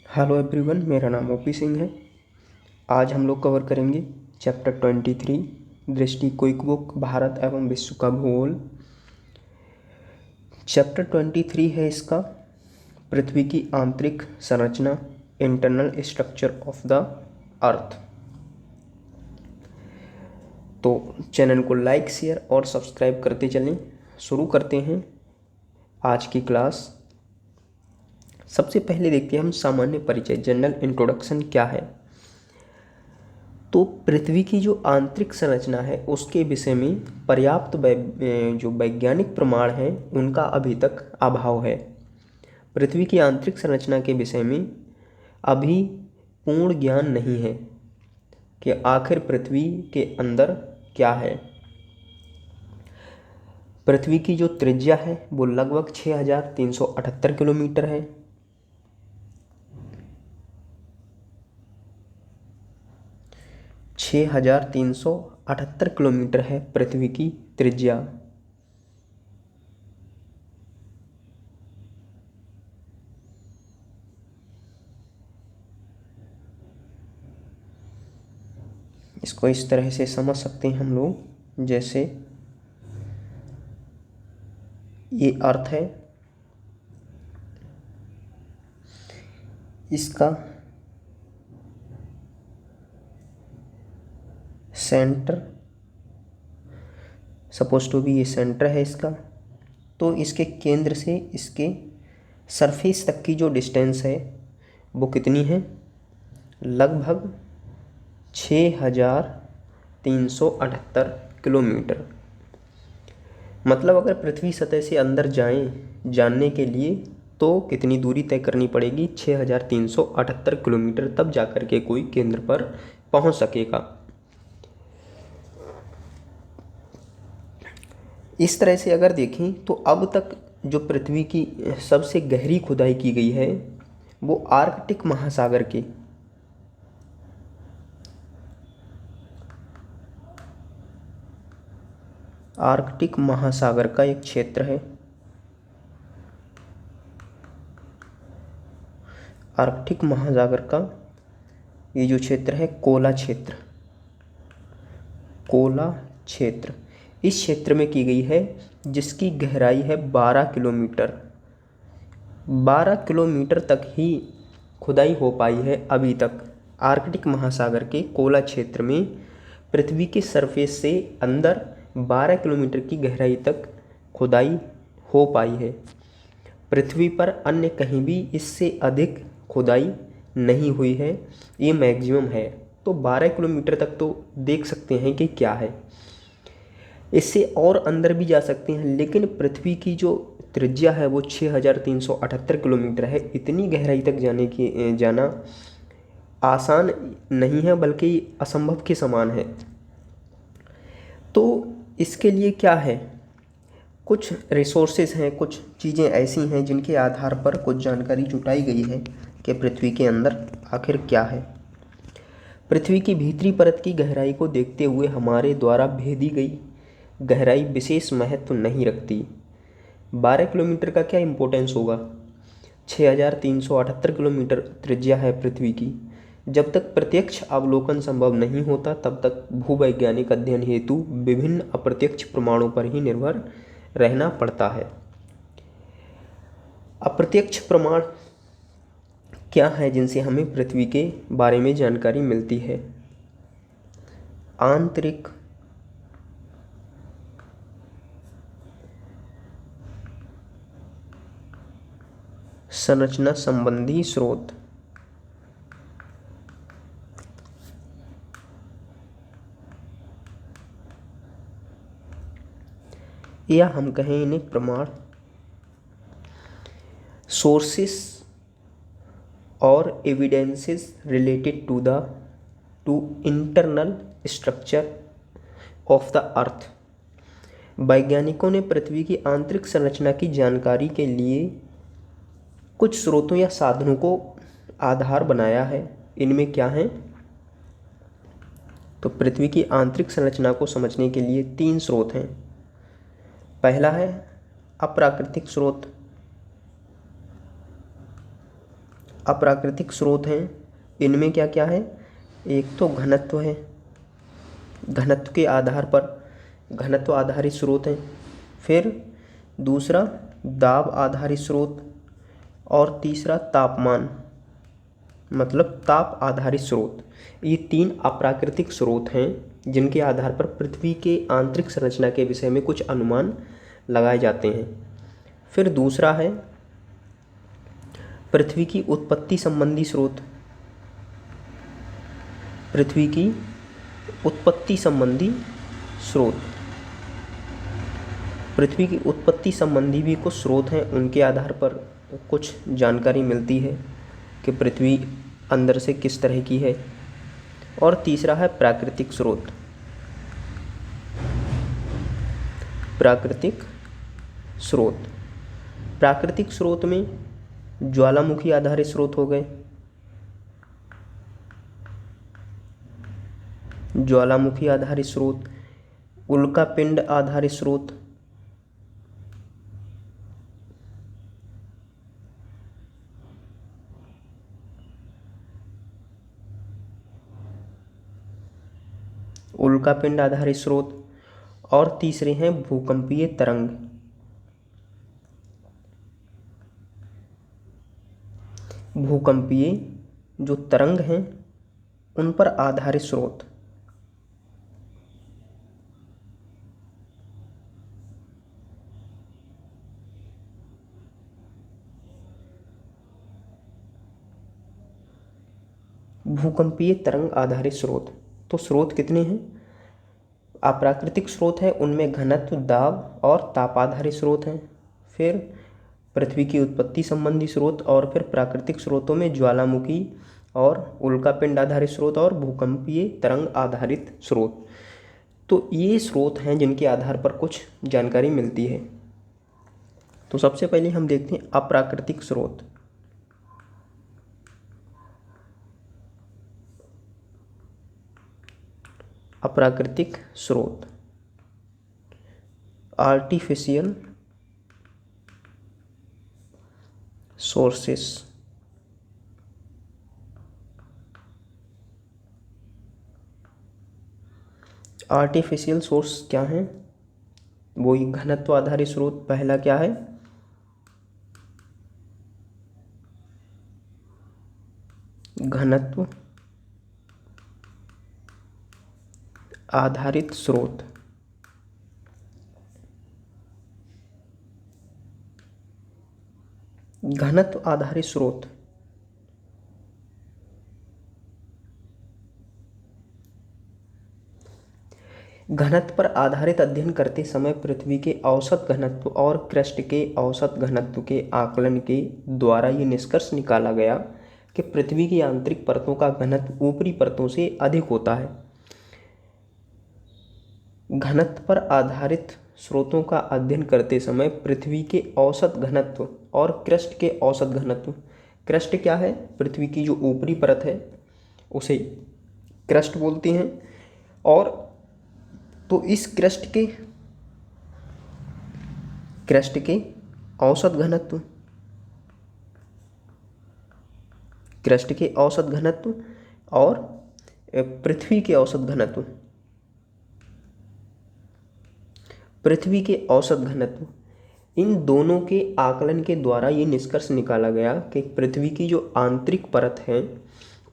Hello everyone, मेरा नाम OP Singh है। आज हम लोग कवर करेंगे चैप्टर 23 दृष्टि क्विक बुक भारत एवं विश्व का भूगोल। चैप्टर 23 है इसका पृथ्वी की आंतरिक संरचना, इंटरनल स्ट्रक्चर ऑफ द अर्थ। तो चैनल को लाइक, शेयर और सब्सक्राइब करते चलें। शुरू करते हैं आज की क्लास। सबसे पहले देखते हैं हम सामान्य परिचय, जनरल इंट्रोडक्शन क्या है। तो पृथ्वी की जो आंतरिक संरचना है उसके विषय में पर्याप्त जो वैज्ञानिक प्रमाण हैं उनका अभी तक अभाव है। पृथ्वी की आंतरिक संरचना के विषय में अभी पूर्ण ज्ञान नहीं है कि आखिर पृथ्वी के अंदर क्या है। पृथ्वी की जो त्रिज्या है वो लगभग 6378 किलोमीटर है। छः 6378 किलोमीटर है पृथ्वी की त्रिज्या। इसको इस तरह से समझ सकते हैं हम लोग, जैसे ये अर्थ है, इसका सेंटर सपोज टू बी, ये सेंटर है इसका। तो इसके केंद्र से इसके सरफेस तक की जो डिस्टेंस है वो कितनी है? लगभग 6378 किलोमीटर। मतलब अगर पृथ्वी सतह से अंदर जानने के लिए तो कितनी दूरी तय करनी पड़ेगी? 6378 किलोमीटर, तब जाकर के कोई केंद्र पर पहुंच सकेगा। इस तरह से अगर देखें तो अब तक जो पृथ्वी की सबसे गहरी खुदाई की गई है वो आर्कटिक महासागर के का एक क्षेत्र है। आर्कटिक महासागर का ये जो क्षेत्र है कोला क्षेत्र, इस क्षेत्र में की गई है, जिसकी गहराई है 12 किलोमीटर। 12 किलोमीटर तक ही खुदाई हो पाई है अभी तक। आर्कटिक महासागर के कोला क्षेत्र में पृथ्वी के सरफेस से अंदर 12 किलोमीटर की गहराई तक खुदाई हो पाई है। पृथ्वी पर अन्य कहीं भी इससे अधिक खुदाई नहीं हुई है, ये मैक्सिमम है। तो 12 किलोमीटर तक तो देख सकते हैं कि क्या है। इससे और अंदर भी जा सकते हैं, लेकिन पृथ्वी की जो त्रिज्या है वो 6378 किलोमीटर है। इतनी गहराई तक जाना आसान नहीं है, बल्कि असंभव के समान है। तो इसके लिए क्या है, कुछ रिसोर्सेज हैं, कुछ चीज़ें ऐसी हैं जिनके आधार पर कुछ जानकारी जुटाई गई है कि पृथ्वी के अंदर आखिर क्या है। पृथ्वी की भीतरी परत की गहराई को देखते हुए हमारे द्वारा भेदी गई गहराई विशेष महत्व नहीं रखती। 12 किलोमीटर का क्या इम्पोर्टेंस होगा? 6378 किलोमीटर त्रिज्या है पृथ्वी की। जब तक प्रत्यक्ष अवलोकन संभव नहीं होता तब तक भूवैज्ञानिक अध्ययन हेतु विभिन्न अप्रत्यक्ष प्रमाणों पर ही निर्भर रहना पड़ता है। अप्रत्यक्ष प्रमाण क्या है जिनसे हमें पृथ्वी के बारे में जानकारी मिलती है? आंतरिक संरचना संबंधी स्रोत, या हम कहें इन्हें प्रमाण, सोर्सेस और evidences related to internal structure of the earth. वैज्ञानिकों ने पृथ्वी की आंतरिक संरचना की जानकारी के लिए कुछ स्रोतों या साधनों को आधार बनाया है। इनमें क्या है? तो पृथ्वी की आंतरिक संरचना को समझने के लिए 3 स्रोत हैं। पहला है अप्राकृतिक स्रोत। अप्राकृतिक स्रोत हैं, इनमें क्या क्या है, एक तो घनत्व है, घनत्व के आधार पर घनत्व आधारित स्रोत हैं, फिर दूसरा दाब आधारित स्रोत, और तीसरा तापमान मतलब ताप आधारित स्रोत। ये 3 अप्राकृतिक स्रोत हैं जिनके आधार पर पृथ्वी के आंतरिक संरचना के विषय में कुछ अनुमान लगाए जाते हैं। फिर दूसरा है पृथ्वी की उत्पत्ति संबंधी स्रोत, पृथ्वी की उत्पत्ति संबंधी स्रोत। पृथ्वी की उत्पत्ति संबंधी भी कुछ स्रोत हैं, उनके आधार पर कुछ जानकारी मिलती है कि पृथ्वी अंदर से किस तरह की है। और तीसरा है प्राकृतिक स्रोत, प्राकृतिक स्रोत। प्राकृतिक स्रोत में ज्वालामुखी आधारित स्रोत हो गए, ज्वालामुखी आधारित स्रोत, उल्कापिंड आधारित स्रोत, उल्कापिंड आधारित स्रोत, और तीसरे हैं भूकंपीय तरंग। भूकंपीय जो तरंग हैं उन पर आधारित स्रोत। भूकंपीय तरंग आधारित स्रोत, तो स्रोत कितने हैं, अप्राकृतिक स्रोत हैं, उनमें घनत्व, दाब और ताप आधारित स्रोत हैं। फिर पृथ्वी की उत्पत्ति संबंधी स्रोत, और फिर प्राकृतिक स्रोतों में ज्वालामुखी और उल्कापिंड आधारित स्रोत और भूकंपीय तरंग आधारित स्रोत। तो ये स्रोत हैं जिनके आधार पर कुछ जानकारी मिलती है। तो सबसे पहले हम देखते हैं अप्राकृतिक स्रोत। अप्राकृतिक स्रोत, आर्टिफिशियल सोर्सेस। आर्टिफिशियल सोर्स क्या हैं, वही घनत्व आधारित स्रोत। पहला क्या है, घनत्व आधारित स्रोत। घनत्व आधारित स्रोत घनत्व पर आधारित अध्ययन करते समय पृथ्वी के औसत घनत्व और क्रस्ट के औसत घनत्व के आकलन के द्वारा ये निष्कर्ष निकाला गया कि पृथ्वी की आंतरिक परतों का घनत्व ऊपरी परतों से अधिक होता है। घनत्व पर आधारित स्रोतों का अध्ययन करते समय पृथ्वी के औसत घनत्व और क्रस्ट के औसत घनत्व। क्रस्ट क्या है, पृथ्वी की जो ऊपरी परत है उसे क्रस्ट बोलते हैं। और तो इस क्रस्ट के औसत घनत्व, क्रस्ट के औसत घनत्व और पृथ्वी के औसत घनत्व, पृथ्वी के औसत घनत्व, इन दोनों के आकलन के द्वारा ये निष्कर्ष निकाला गया कि पृथ्वी की जो आंतरिक परत है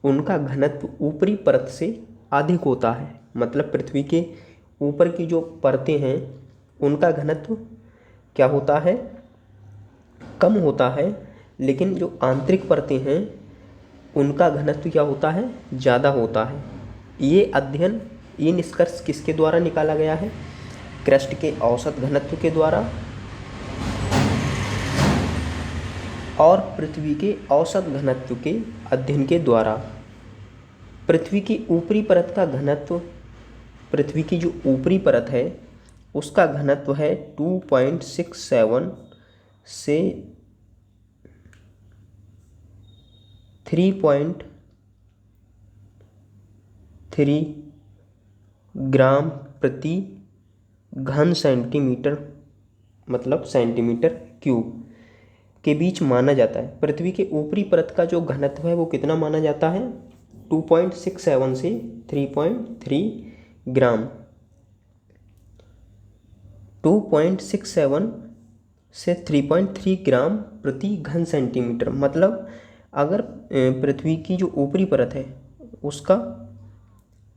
उनका घनत्व ऊपरी परत से अधिक होता है। मतलब पृथ्वी के ऊपर की जो परतें हैं उनका घनत्व क्या होता है, कम होता है, लेकिन जो आंतरिक परतें हैं उनका घनत्व क्या होता है, ज़्यादा होता है। ये अध्ययन, ये निष्कर्ष किसके द्वारा निकाला गया है, क्रस्ट के औसत घनत्व के द्वारा और पृथ्वी के औसत घनत्व के अध्ययन के द्वारा। पृथ्वी की ऊपरी परत का घनत्व, पृथ्वी की जो ऊपरी परत है उसका घनत्व है 2.67 से 3.3 ग्राम प्रति घन सेंटीमीटर, मतलब सेंटीमीटर क्यूब के बीच माना जाता है। पृथ्वी के ऊपरी परत का जो घनत्व है वो कितना माना जाता है? 2.67 से 3.3 ग्राम। 2.67 से 3.3 ग्राम प्रति घन सेंटीमीटर। मतलब अगर पृथ्वी की जो ऊपरी परत है उसका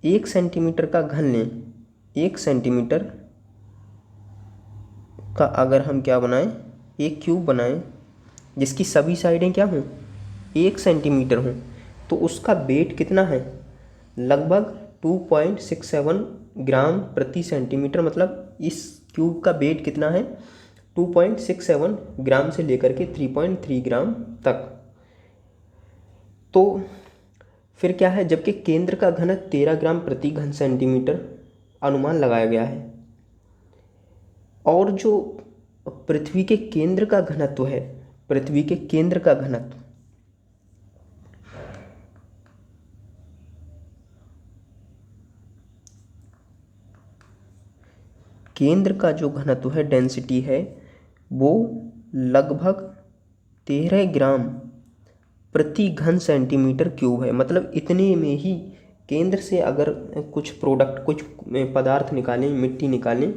1 सेंटीमीटर का घन लें, 1 सेंटीमीटर का अगर हम क्या बनाएं, एक क्यूब बनाएं जिसकी सभी साइडें क्या हों, 1 सेंटीमीटर हों, तो उसका वेट कितना है? लगभग 2.67 ग्राम प्रति सेंटीमीटर। मतलब इस क्यूब का वेट कितना है? 2.67 ग्राम से लेकर के 3.3 ग्राम तक। तो फिर क्या है, जबकि केंद्र का घनत्व 13 ग्राम प्रति घन सेंटीमीटर अनुमान लगाया गया है, और जो पृथ्वी के केंद्र का घनत्व है, पृथ्वी के केंद्र का घनत्व केंद्र का जो घनत्व है, डेंसिटी है, वो लगभग 13 ग्राम प्रति घन सेंटीमीटर क्यूब है। मतलब इतने में ही केंद्र से अगर कुछ प्रोडक्ट, कुछ पदार्थ निकालें, मिट्टी निकालें,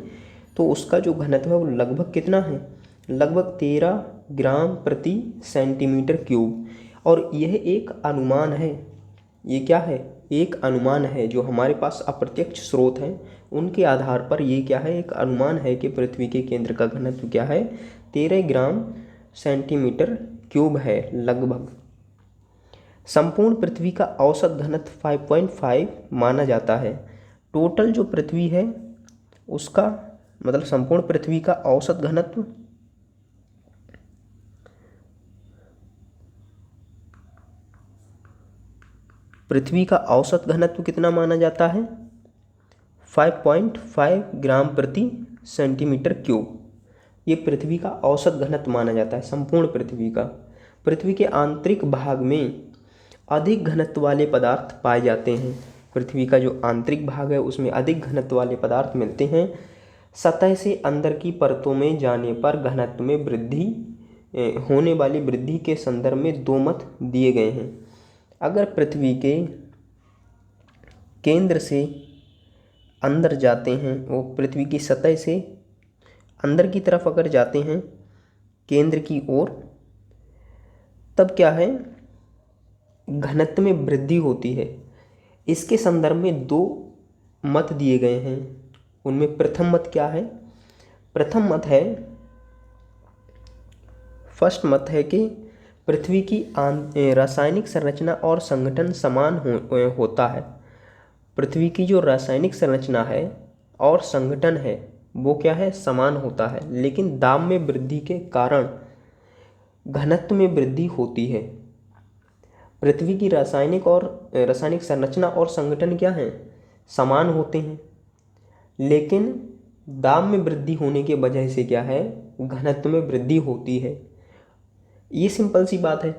तो उसका जो घनत्व है वो लगभग कितना है? लगभग 13 ग्राम प्रति सेंटीमीटर क्यूब। और यह एक अनुमान है, ये क्या है? एक अनुमान है। जो हमारे पास अप्रत्यक्ष स्रोत हैं उनके आधार पर ये क्या है, एक अनुमान है कि पृथ्वी के केंद्र का घनत्व क्या है? 13 ग्राम सेंटीमीटर क्यूब है लगभग। संपूर्ण पृथ्वी का औसत घनत्व 5.5 माना जाता है। टोटल जो पृथ्वी है उसका, मतलब संपूर्ण पृथ्वी का औसत घनत्व कितना माना जाता है? 5.5 ग्राम प्रति सेंटीमीटर क्यूब। ये पृथ्वी का औसत घनत्व माना जाता है, संपूर्ण पृथ्वी का। पृथ्वी के आंतरिक भाग में अधिक घनत्व वाले पदार्थ पाए जाते हैं। पृथ्वी का जो आंतरिक भाग है उसमें अधिक घनत्व वाले पदार्थ मिलते हैं। सतह से अंदर की परतों में जाने पर घनत्व में वृद्धि होने वाली वृद्धि के संदर्भ में 2 मत दिए गए हैं। अगर पृथ्वी के केंद्र से अंदर जाते हैं, वो पृथ्वी की सतह से अंदर की तरफ अगर जाते हैं केंद्र की ओर, तब क्या है, घनत्व में वृद्धि होती है। इसके संदर्भ में 2 मत दिए गए हैं। उनमें प्रथम मत क्या है? प्रथम मत है, फर्स्ट मत है कि पृथ्वी की रासायनिक संरचना और संगठन समान होता है। पृथ्वी की जो रासायनिक संरचना है और संगठन है वो क्या है? समान होता है, लेकिन दाब में वृद्धि के कारण घनत्व में वृद्धि होती है। पृथ्वी की रासायनिक संरचना और संगठन क्या है? समान होते हैं, लेकिन दाब में वृद्धि होने के वजह से क्या है? घनत्व में वृद्धि होती है। ये सिंपल सी बात है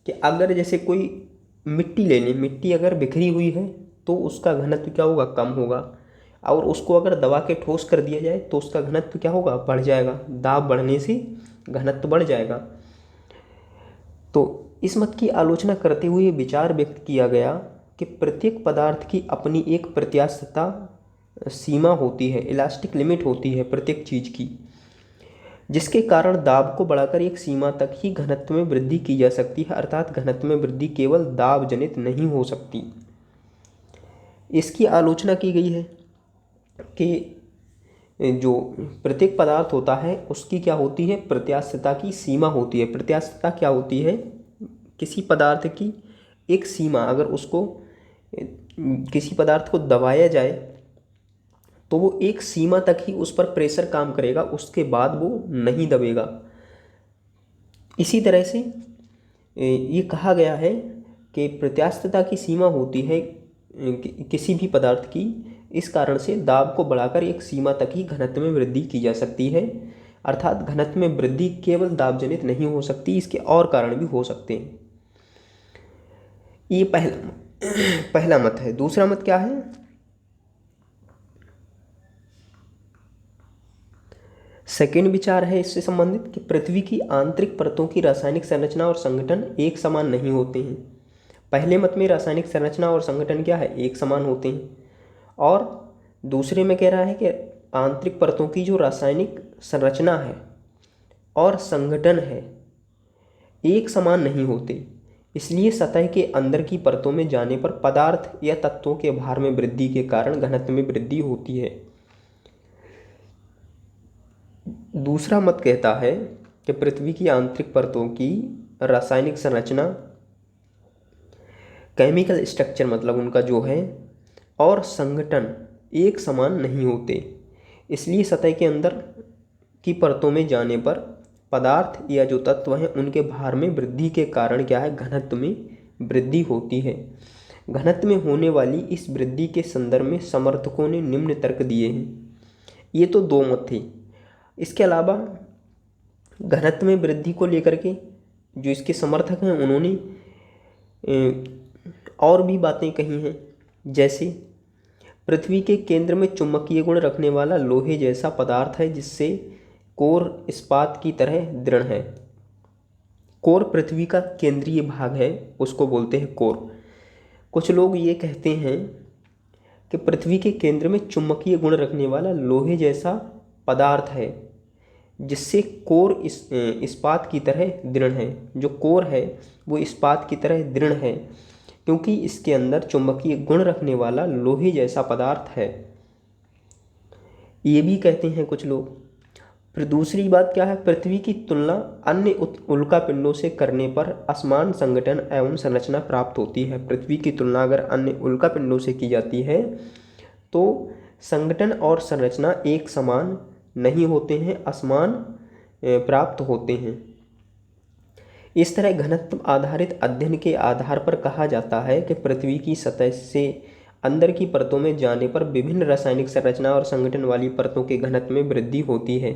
कि अगर जैसे कोई मिट्टी ले लें, मिट्टी अगर बिखरी हुई है तो उसका घनत्व क्या होगा? कम होगा। और उसको अगर दबा के ठोस कर दिया जाए तो उसका घनत्व क्या होगा? बढ़ जाएगा। दाब बढ़ने से घनत्व बढ़ जाएगा। तो इस मत की आलोचना करते हुए विचार व्यक्त किया गया कि प्रत्येक पदार्थ की अपनी एक प्रत्यास्थता सीमा होती है, इलास्टिक लिमिट होती है प्रत्येक चीज़ की, जिसके कारण दाब को बढ़ाकर एक सीमा तक ही घनत्व में वृद्धि की जा सकती है। अर्थात घनत्व में वृद्धि केवल दाब जनित नहीं हो सकती। इसकी आलोचना की गई है कि जो प्रत्येक पदार्थ होता है उसकी क्या होती है? प्रत्यास्थता की सीमा होती है। प्रत्यास्थता क्या होती है? किसी पदार्थ की एक सीमा, अगर उसको किसी पदार्थ को दबाया जाए तो वो एक सीमा तक ही उस पर प्रेशर काम करेगा, उसके बाद वो नहीं दबेगा। इसी तरह से ये कहा गया है कि प्रत्यास्थता की सीमा होती है किसी भी पदार्थ की, इस कारण से दाब को बढ़ाकर एक सीमा तक ही घनत्व में वृद्धि की जा सकती है। अर्थात घनत्व में वृद्धि केवल दाब जनित नहीं हो सकती, इसके और कारण भी हो सकते हैं। ये पहला मत है। दूसरा मत क्या है? सेकेंड विचार है इससे संबंधित कि पृथ्वी की आंतरिक परतों की रासायनिक संरचना और संगठन एक समान नहीं होते हैं। पहले मत में रासायनिक संरचना और संगठन क्या है, एक समान होते हैं, और दूसरे में कह रहा है कि आंतरिक परतों की जो रासायनिक संरचना है और संगठन है एक समान नहीं होते, इसलिए सतह के अंदर की परतों में जाने पर पदार्थ या तत्वों के भार में वृद्धि के कारण घनत्व में वृद्धि होती है। दूसरा मत कहता है कि पृथ्वी की आंतरिक परतों की रासायनिक संरचना, केमिकल स्ट्रक्चर मतलब उनका जो है, और संगठन एक समान नहीं होते, इसलिए सतह के अंदर की परतों में जाने पर पदार्थ या जो तत्व हैं उनके भार में वृद्धि के कारण क्या है, घनत्व में वृद्धि होती है। घनत्व में होने वाली इस वृद्धि के संदर्भ में समर्थकों ने निम्न तर्क दिए हैं। ये तो दो मत थे। इसके अलावा घनत्व में वृद्धि को लेकर के जो इसके समर्थक हैं उन्होंने और भी बातें कही हैं, जैसे पृथ्वी के केंद्र में चुंबकीय गुण रखने वाला लोहे जैसा पदार्थ है जिससे कोर इस्पात की तरह दृढ़ है। कोर पृथ्वी का केंद्रीय भाग है, उसको बोलते हैं कोर। कुछ लोग ये कहते हैं कि पृथ्वी के केंद्र में चुंबकीय गुण रखने वाला लोहे जैसा पदार्थ है जिससे कोर इस्पात की तरह दृढ़ है। जो कोर है वो इस्पात की तरह दृढ़ है क्योंकि इसके अंदर चुंबकीय गुण रखने वाला लोहे जैसा पदार्थ है, ये भी कहते हैं कुछ लोग। फिर दूसरी बात क्या है, पृथ्वी की तुलना अन्य उल्कापिंडों से करने पर असमान संगठन एवं संरचना प्राप्त होती है। पृथ्वी की तुलना अगर अन्य उल्कापिंडों से की जाती है तो संगठन और संरचना एक समान नहीं होते हैं, असमान प्राप्त होते हैं। इस तरह घनत्व आधारित अध्ययन के आधार पर कहा जाता है कि पृथ्वी की सतह से अंदर की परतों में जाने पर विभिन्न रासायनिक संरचना और संगठन वाली परतों के घनत्व में वृद्धि होती है।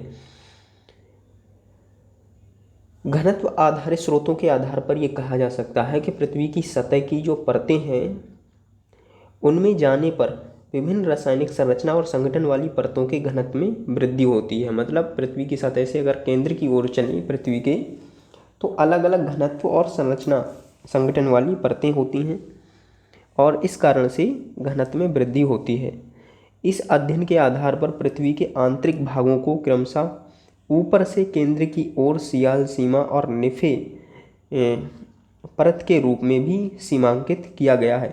घनत्व आधारित स्रोतों के आधार पर यह कहा जा सकता है कि पृथ्वी की सतह की जो परतें हैं उनमें जाने पर विभिन्न रासायनिक संरचना और संगठन वाली परतों के घनत्व में वृद्धि होती है। मतलब पृथ्वी की सतह से अगर केंद्र की ओर चलें पृथ्वी के, तो अलग अलग घनत्व और संरचना संगठन वाली परतें होती हैं और इस कारण से घनत्व में वृद्धि होती है। इस अध्ययन के आधार पर पृथ्वी के आंतरिक भागों को क्रमशः ऊपर से केंद्र की ओर सियाल, सीमा और निफे परत के रूप में भी सीमांकित किया गया है।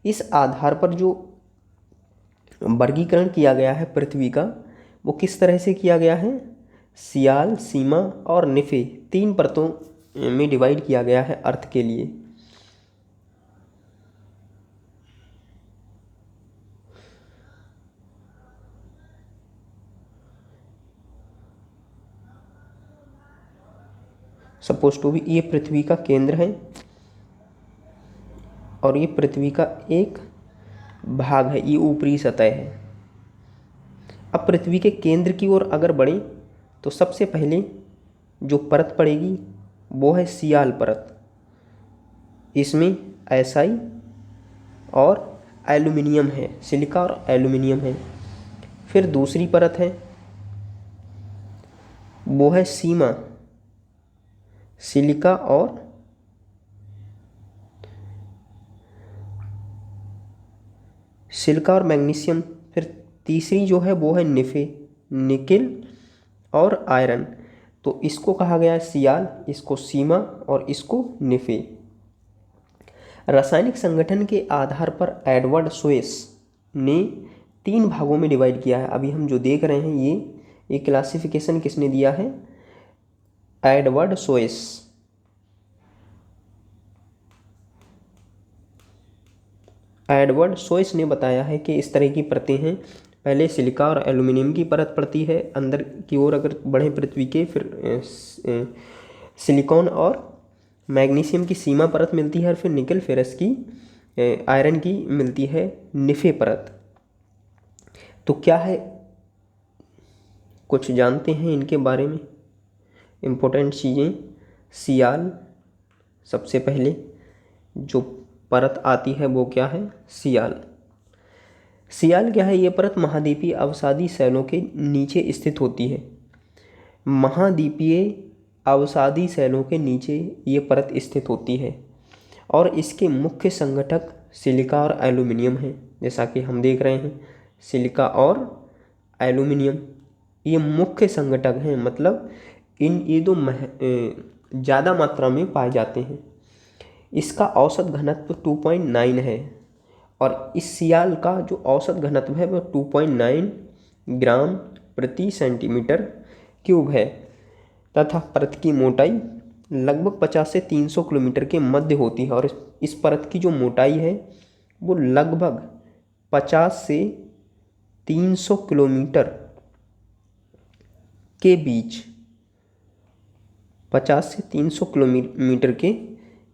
इस आधार पर जो वर्गीकरण किया गया है पृथ्वी का, वो किस तरह से किया गया है, सियाल, सीमा और निफे, तीन परतों में डिवाइड किया गया है अर्थ के लिए। सपोज टू बी ये पृथ्वी का केंद्र है और ये पृथ्वी का एक भाग है, ये ऊपरी सतह है। अब पृथ्वी के केंद्र की ओर अगर बढ़े तो सबसे पहले जो परत पड़ेगी वो है सियाल परत। इसमें एसआई और एल्यूमिनियम है, सिलिका और एल्यूमिनियम है। फिर दूसरी परत है वो है सीमा, सिलिका और मैग्नीशियम। फिर तीसरी जो है वो है निफे, निकेल और आयरन। तो इसको कहा गया है सियाल, इसको सीमा और इसको निफे। रासायनिक संगठन के आधार पर एडवर्ड सोएस ने तीन भागों में डिवाइड किया है। अभी हम जो देख रहे हैं ये क्लासिफिकेशन किसने दिया है, एडवर्ड सोएस। एडवर्ड सोएस ने बताया है कि इस तरह की परतें हैं। पहले सिलिका और एल्यूमिनियम की परत पड़ती है अंदर की ओर अगर बढ़े पृथ्वी के, फिर सिलिकॉन और मैग्नीशियम की सीमा परत मिलती है और फिर निकल फेरस की, आयरन की मिलती है निफे परत। तो क्या है, कुछ जानते हैं इनके बारे में, इम्पोर्टेंट चीज़ें। सियाल, सबसे पहले जो परत आती है वो क्या है, सियाल। सियाल क्या है, ये परत महाद्वीपीय अवसादी शैलों के नीचे स्थित होती है। महाद्वीपीय अवसादी शैलों के नीचे ये परत स्थित होती है और इसके मुख्य संगठक सिलिका और एल्यूमिनियम हैं। जैसा कि हम देख रहे हैं, सिलिका और एल्यूमिनियम ये मुख्य संगठक हैं, मतलब ये दो ज़्यादा मात्रा में पाए जाते हैं। इसका औसत घनत्व 2.9 है और इस सियाल का जो औसत घनत्व है वह 2.9 ग्राम प्रति सेंटीमीटर क्यूब है तथा परत की मोटाई लगभग 50 से 300 किलोमीटर के मध्य होती है और इस परत की जो मोटाई है वो लगभग 50 से 300 किलोमीटर के बीच 50 से 300 किलोमीटर के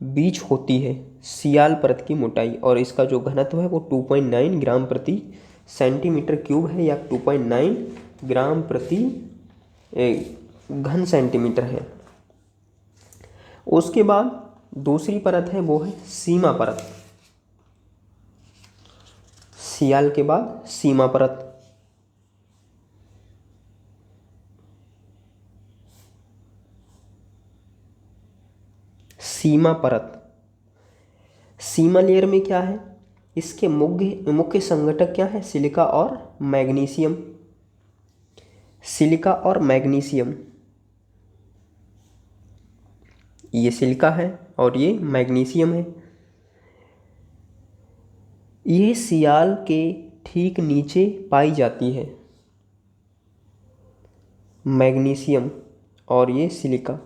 बीच होती है सियाल परत की मोटाई और इसका जो घनत्व है वो 2.9 ग्राम प्रति सेंटीमीटर क्यूब है या 2.9 ग्राम प्रति घन सेंटीमीटर है। उसके बाद दूसरी परत है वो है सीमा परत। सियाल के बाद सीमा परत। सीमा परत, सीमा लेयर में क्या है, इसके मुख्य संगठक क्या है, सिलिका और मैग्नीशियम। सिलिका और मैग्नीशियम, ये सिलिका है और ये मैग्नीशियम है। ये सियाल के ठीक नीचे पाई जाती है, मैग्नीशियम और ये सिलिका।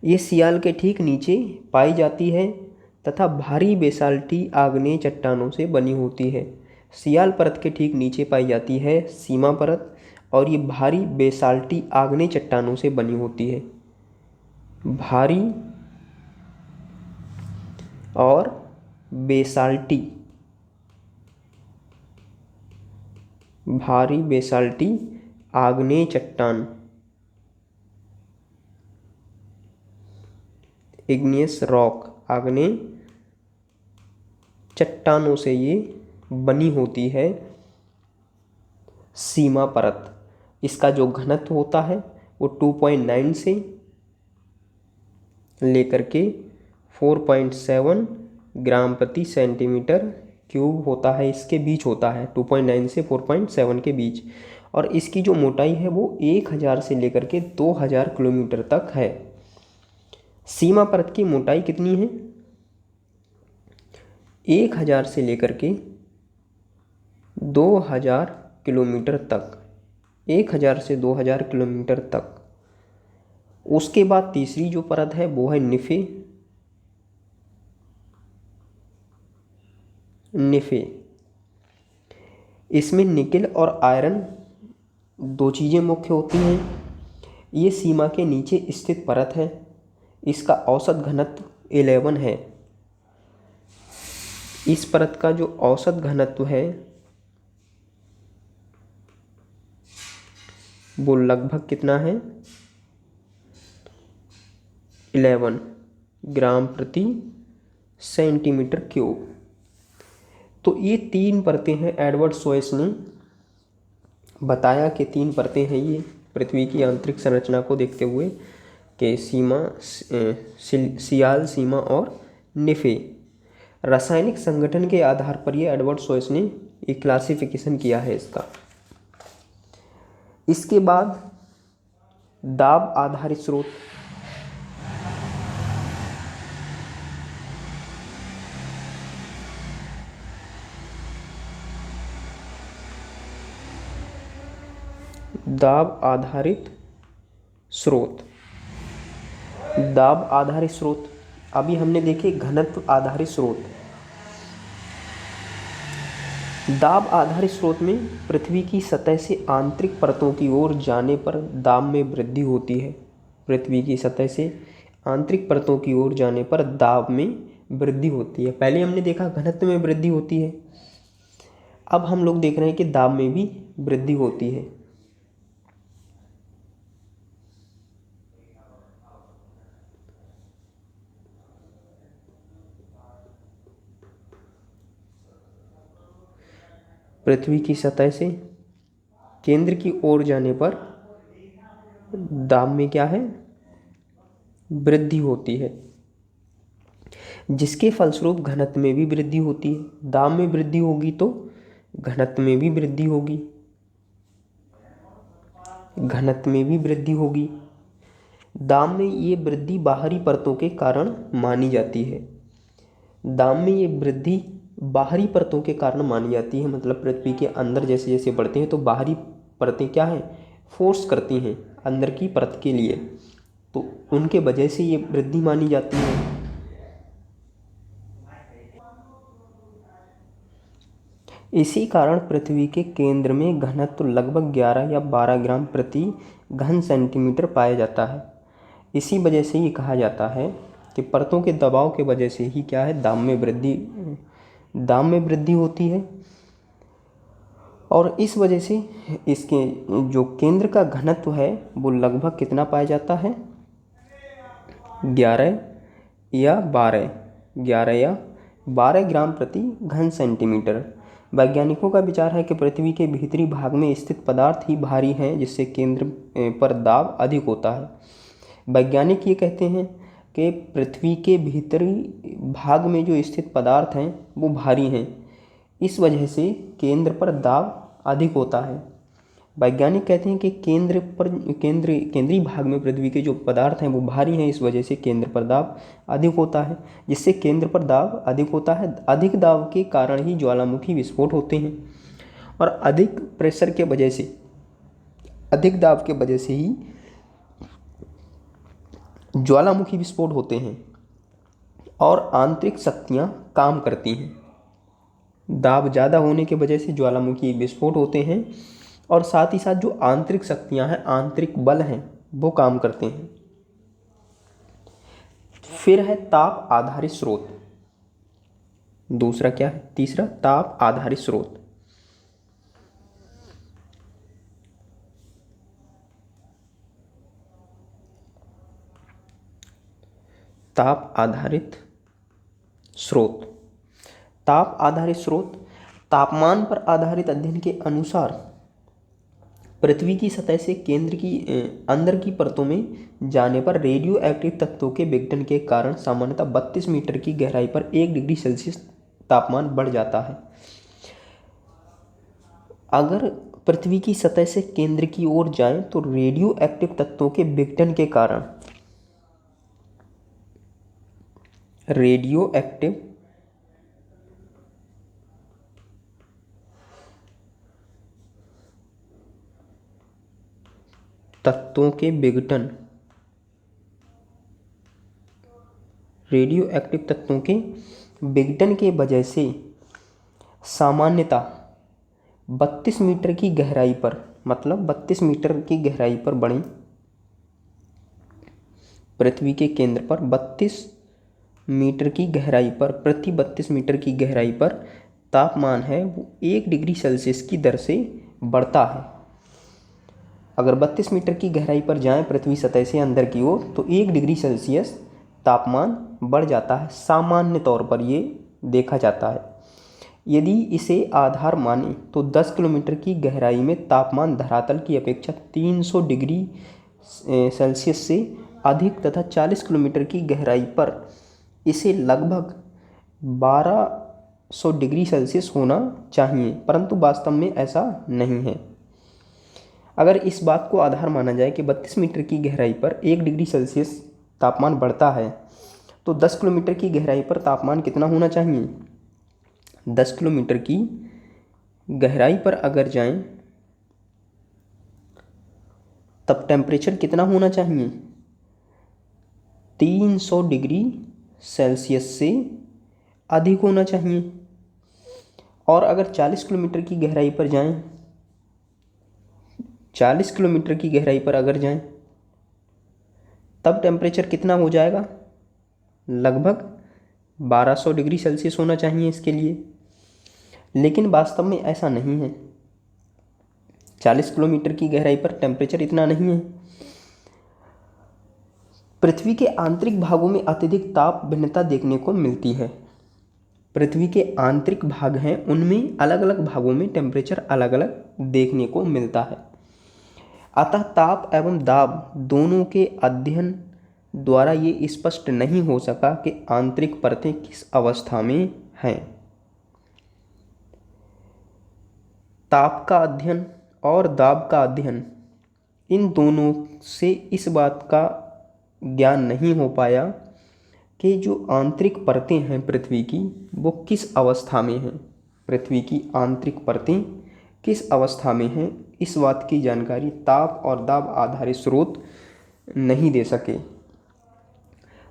ये सियाल के ठीक नीचे पाई जाती है तथा भारी बेसाल्टी आग्नेय चट्टानों से बनी होती है। सियाल परत के ठीक नीचे पाई जाती है सीमा परत और ये भारी बेसाल्टी आग्नेय चट्टानों से बनी होती है। भारी और बेसाल्टी, भारी बेसाल्टी आग्नेय चट्टान, इग्नियस रॉक, आग्नेय चट्टानों से ये बनी होती है सीमा परत। इसका जो घनत्व होता है वो 2.9 से लेकर के 4.7 ग्राम प्रति सेंटीमीटर क्यूब होता है, इसके बीच होता है 2.9 से 4.7 के बीच। और इसकी जो मोटाई है वो 1000 से लेकर के 2000 किलोमीटर तक है। सीमा परत की मोटाई कितनी है, 1000 से लेकर के 2000 किलोमीटर तक, 1000 से 2000 किलोमीटर तक। उसके बाद तीसरी जो परत है वो है निफे। निफे, इसमें निकेल और आयरन दो चीज़ें मुख्य होती हैं। ये सीमा के नीचे स्थित परत है, इसका औसत घनत्व 11 है। इस परत का जो औसत घनत्व है वो लगभग कितना है, 11 ग्राम प्रति सेंटीमीटर क्यूब। तो ये 3 परतें हैं। एडवर्ड सोयस ने बताया कि 3 परतें हैं ये पृथ्वी की आंतरिक संरचना को देखते हुए कि सीमा, सियाल, सीमा और निफे। रासायनिक संगठन के आधार पर ये एडवर्ड सोयस ने एक क्लासिफिकेशन किया है इसका। इसके बाद दाब आधारित स्रोत। दाब आधारित स्रोत, दाब आधारित स्रोत। अभी हमने देखे घनत्व आधारित स्रोत। दाब आधारित स्रोत में पृथ्वी की सतह से आंतरिक परतों की ओर जाने पर दाब में वृद्धि होती है। पृथ्वी की सतह से आंतरिक परतों की ओर जाने पर दाब में वृद्धि होती है। पहले हमने देखा घनत्व में वृद्धि होती है, अब हम लोग देख रहे हैं कि दाब में भी वृद्धि होती है। पृथ्वी की सतह से केंद्र की ओर जाने पर दाब में क्या है, वृद्धि होती है, जिसके फलस्वरूप घनत्व में भी वृद्धि होती है। दाब में वृद्धि होगी तो घनत्व में भी वृद्धि होगी, घनत्व में भी वृद्धि होगी। दाब में ये वृद्धि बाहरी परतों के कारण मानी जाती है। दाब में ये वृद्धि बाहरी परतों के कारण मानी जाती है, मतलब पृथ्वी के अंदर जैसे जैसे बढ़ते हैं तो बाहरी परतें क्या हैं, फोर्स करती हैं अंदर की परत के लिए, तो उनके वजह से ये वृद्धि मानी जाती है। इसी कारण पृथ्वी के केंद्र में घनत्व लगभग 11 या 12 ग्राम प्रति घन सेंटीमीटर पाया जाता है। इसी वजह से ये कहा जाता है कि परतों के दबाव के वजह से ही क्या है, दाब में वृद्धि होती है। और इस वजह से इसके जो केंद्र का घनत्व है वो लगभग कितना पाया जाता है, 11 या 12 ग्राम प्रति घन सेंटीमीटर। वैज्ञानिकों का विचार है कि पृथ्वी के भीतरी भाग में स्थित पदार्थ ही भारी हैं, जिससे केंद्र पर दाब अधिक होता है। वैज्ञानिक ये कहते हैं कि पृथ्वी के भीतरी भाग में जो स्थित पदार्थ हैं वो भारी हैं, इस वजह से केंद्र पर दाब अधिक होता है। वैज्ञानिक कहते हैं कि केंद्रीय भाग में पृथ्वी के जो पदार्थ हैं वो भारी हैं, इस वजह से केंद्र पर दाब अधिक होता है। जिससे केंद्र पर दाब अधिक होता है, अधिक दाब के कारण ही ज्वालामुखी विस्फोट होते हैं, और अधिक प्रेशर के वजह से, अधिक दाब के वजह से ही ज्वालामुखी विस्फोट होते हैं और आंतरिक शक्तियाँ काम करती हैं। दाब ज़्यादा होने की वजह से ज्वालामुखी विस्फोट होते हैं, और साथ ही साथ जो आंतरिक शक्तियां हैं, आंतरिक बल हैं, वो काम करते हैं। फिर है ताप आधारित स्रोत। दूसरा क्या है, तीसरा ताप आधारित स्रोत। ताप आधारित स्रोत। ताप आधारित स्रोत तापमान पर आधारित अध्ययन के अनुसार पृथ्वी की सतह से केंद्र की अंदर की परतों में जाने पर रेडियो एक्टिव तत्वों के विघटन के कारण सामान्यतः 32 मीटर की गहराई पर 1 डिग्री सेल्सियस तापमान बढ़ जाता है। अगर पृथ्वी की सतह से केंद्र की ओर जाएं तो रेडियो एक्टिव तत्वों के विघटन के कारण रेडियो एक्टिव तत्वों के विघटन, रेडियो एक्टिव तत्वों के विघटन के वजह से सामान्यतः 32 मीटर की गहराई पर, मतलब 32 मीटर की गहराई पर बढ़ें, पृथ्वी के केंद्र पर 32 मीटर की गहराई पर, प्रति 32 मीटर की गहराई पर तापमान है वो 1 डिग्री सेल्सियस की दर से बढ़ता है। अगर 32 मीटर की गहराई पर जाएं पृथ्वी सतह से अंदर की ओर तो 1 डिग्री सेल्सियस तापमान बढ़ जाता है, सामान्य तौर पर ये देखा जाता है। यदि इसे आधार माने तो 10 किलोमीटर की गहराई में तापमान धरातल की अपेक्षा 300 डिग्री सेल्सियस से अधिक तथा 40 किलोमीटर की गहराई पर इसे लगभग 1200 डिग्री सेल्सियस होना चाहिए, परंतु वास्तव में ऐसा नहीं है। अगर इस बात को आधार माना जाए कि 32 मीटर की गहराई पर 1 डिग्री सेल्सियस तापमान बढ़ता है, तो 10 किलोमीटर की गहराई पर तापमान कितना होना चाहिए, 10 किलोमीटर की गहराई पर अगर जाएं तब टेम्परेचर कितना होना चाहिए, 300 डिग्री सेल्सियस से अधिक होना चाहिए। और अगर 40 किलोमीटर की गहराई पर जाएं, 40 किलोमीटर की गहराई पर अगर जाएं तब टेम्परेचर कितना हो जाएगा, लगभग 1200 डिग्री सेल्सियस होना चाहिए इसके लिए। लेकिन वास्तव में ऐसा नहीं है, 40 किलोमीटर की गहराई पर टेम्परेचर इतना नहीं है। पृथ्वी के आंतरिक भागों में अत्यधिक ताप भिन्नता देखने को मिलती है। पृथ्वी के आंतरिक भाग हैं उनमें अलग अलग भागों में टेम्परेचर अलग अलग देखने को मिलता है। अतः ताप एवं दाब दोनों के अध्ययन द्वारा ये स्पष्ट नहीं हो सका कि आंतरिक परतें किस अवस्था में हैं। ताप का अध्ययन और दाब का अध्ययन, इन दोनों से इस बात का ज्ञान नहीं हो पाया कि जो आंतरिक परतें हैं पृथ्वी की, वो किस अवस्था में हैं। पृथ्वी की आंतरिक परतें किस अवस्था में हैं, इस बात की जानकारी ताप और दाब आधारित स्रोत नहीं दे सके।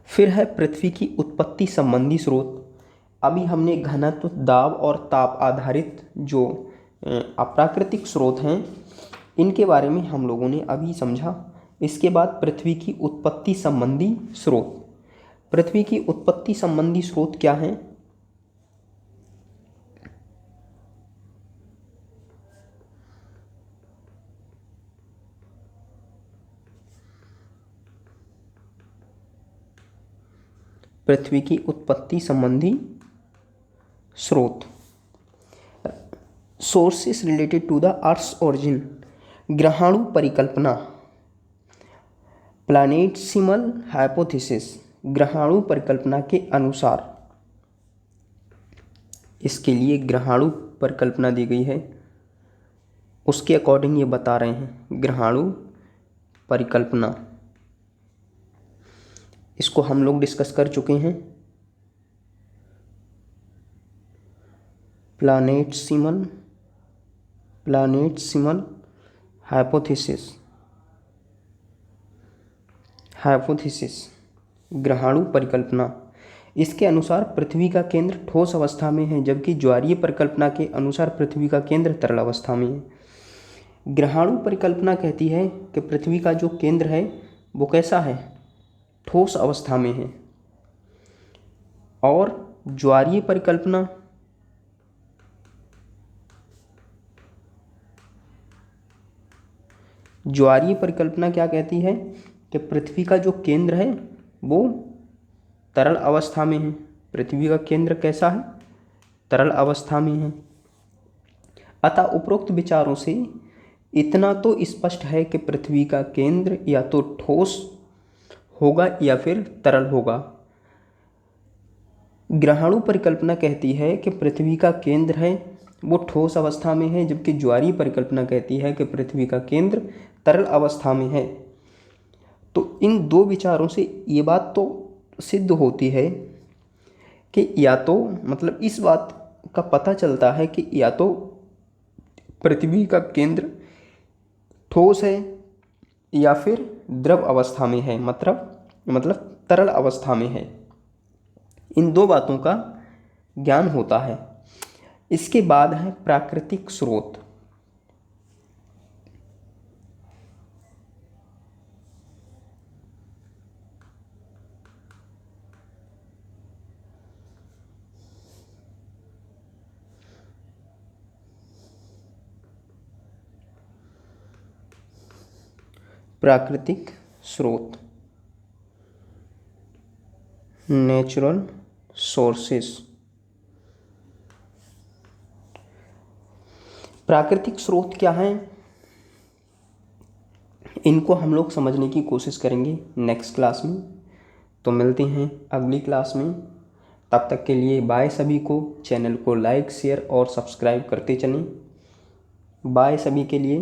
फिर है पृथ्वी की उत्पत्ति संबंधी स्रोत। अभी हमने घनत्व, दाब और ताप आधारित जो अप्राकृतिक स्रोत हैं, इनके बारे में हम लोगों ने अभी समझा। इसके बाद पृथ्वी की उत्पत्ति संबंधी स्रोत। पृथ्वी की उत्पत्ति संबंधी स्रोत क्या हैं? पृथ्वी की उत्पत्ति संबंधी स्रोत, sources related to the earth's origin, ग्रहाणु परिकल्पना, प्लैनेटसिमल हाइपोथेसिस, ग्रहाणु परिकल्पना के अनुसार। इसके लिए ग्रहाणु परिकल्पना दी गई है, उसके अकॉर्डिंग ये बता रहे हैं ग्रहाणु परिकल्पना। इसको हम लोग डिस्कस कर चुके हैं। प्लैनेटसिमल हाइपोथेसिस, ग्रहाणु परिकल्पना। इसके अनुसार पृथ्वी का केंद्र ठोस अवस्था में है, जबकि ज्वारीय परिकल्पना के अनुसार पृथ्वी का केंद्र तरल अवस्था में है। ग्रहाणु परिकल्पना कहती है कि पृथ्वी का जो केंद्र है वो कैसा है, ठोस अवस्था में है। और ज्वारीय परिकल्पना क्या कहती है कि पृथ्वी का जो केंद्र है वो तरल अवस्था में है। पृथ्वी का केंद्र कैसा है, तरल अवस्था में है। अतः उपरोक्त विचारों से इतना तो स्पष्ट है कि पृथ्वी का केंद्र या तो ठोस होगा या फिर तरल होगा। ग्रहाणु परिकल्पना कहती है कि पृथ्वी का केंद्र है वो ठोस अवस्था में है, जबकि ज्वारीय परिकल्पना कहती है कि पृथ्वी का केंद्र तरल अवस्था में है। तो इन दो विचारों से ये बात तो सिद्ध होती है कि या तो मतलब इस बात का पता चलता है कि या तो पृथ्वी का केंद्र ठोस है या फिर द्रव अवस्था में है, मतलब तरल अवस्था में है। इन दो बातों का ज्ञान होता है। इसके बाद है प्राकृतिक स्रोत। प्राकृतिक स्रोत, नेचुरल सोर्सेस। प्राकृतिक स्रोत क्या हैं, इनको हम लोग समझने की कोशिश करेंगे नेक्स्ट क्लास में। तो मिलते हैं अगली क्लास में। तब तक के लिए बाय सभी को। चैनल को लाइक, शेयर और सब्सक्राइब करते चलें। बाय सभी के लिए।